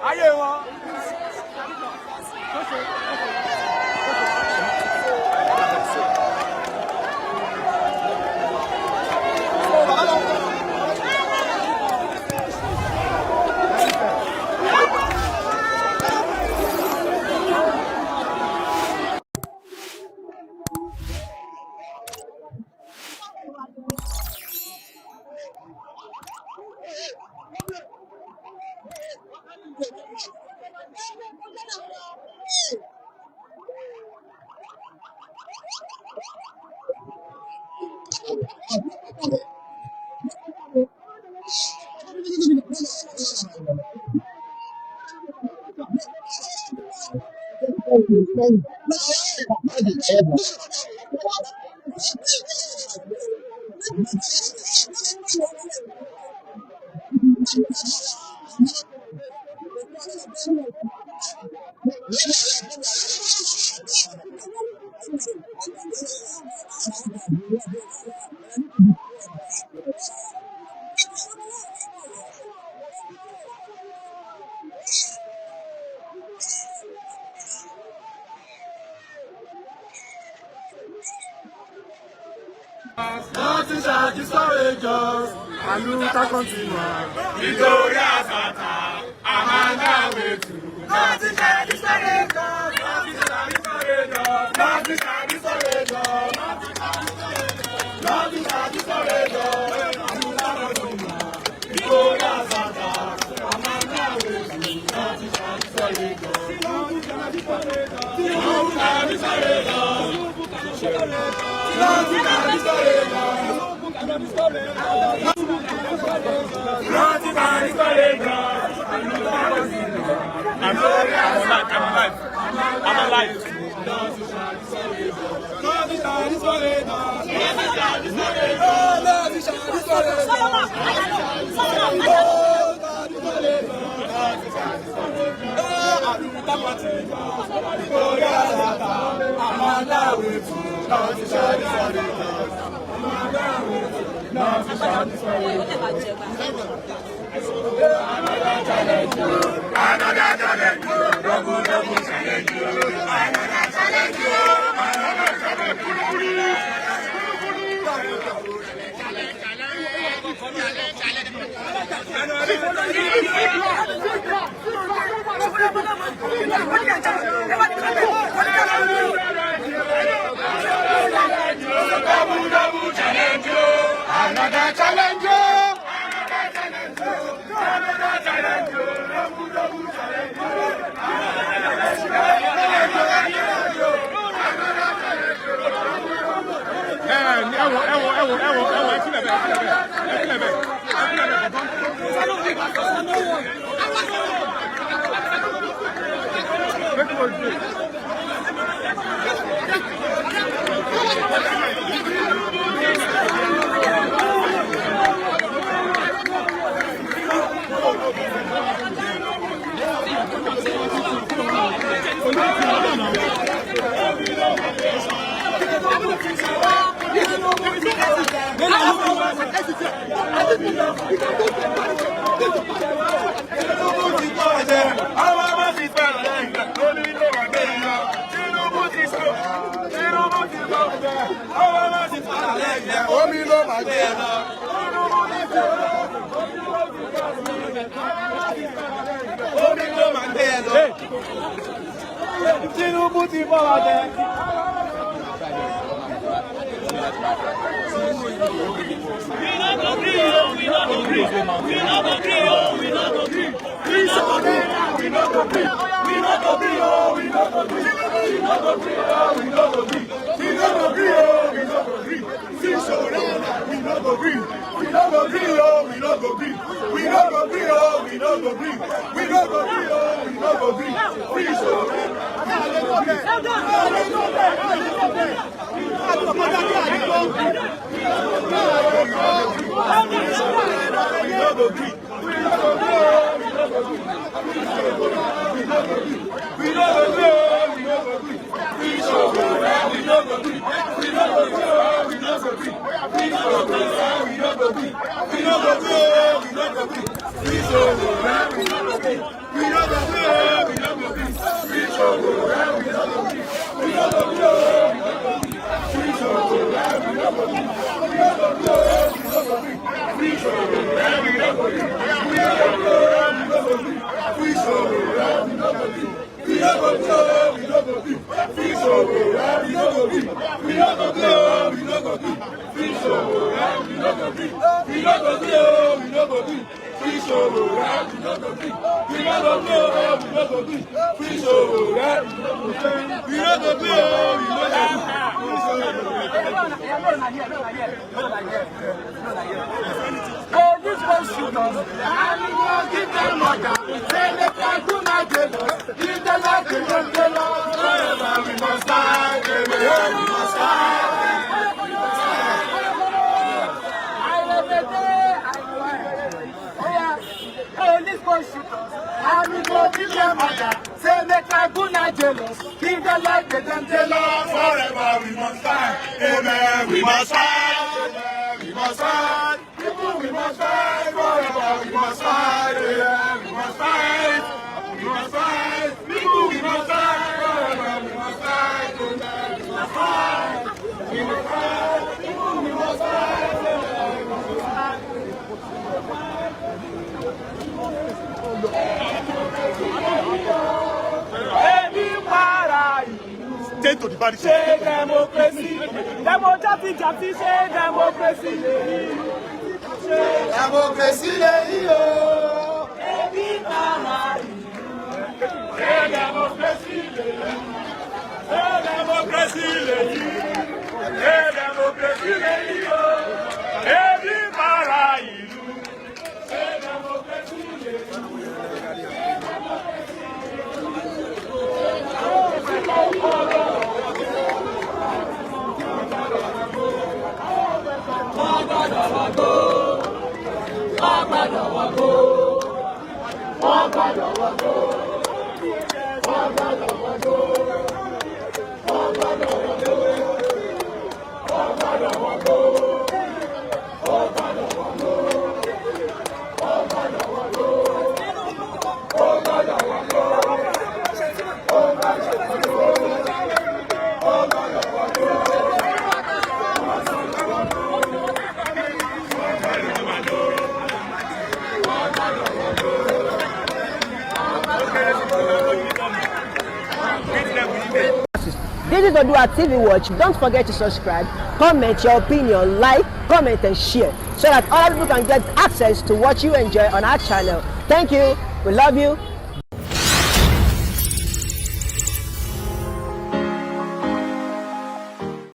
ayé wọn. Nothing shall discourage us, and we will continue. Victorious Santa, Amanda way to. Nothing shall discourage us, nothing shall discourage us, nothing shall discourage us, nothing shall discourage us, and we will continue. Victorious Santa, Amanda way to. Nothing shall discourage us, nothing shall discourage us, nothing shall discourage us. Nothing can destroy us. I'm alive. I'm alive. Nothing shall destroy us. Nothing shall destroy us. Nothing shall destroy us. Nothing shall destroy us. We To the body. Say democracy, democracy, say democracy. Democracy, This is Odua TV Watch. Don't forget to subscribe, comment your opinion, like, comment and share so that other people can get access to what you enjoy on our channel. Thank you. We love you.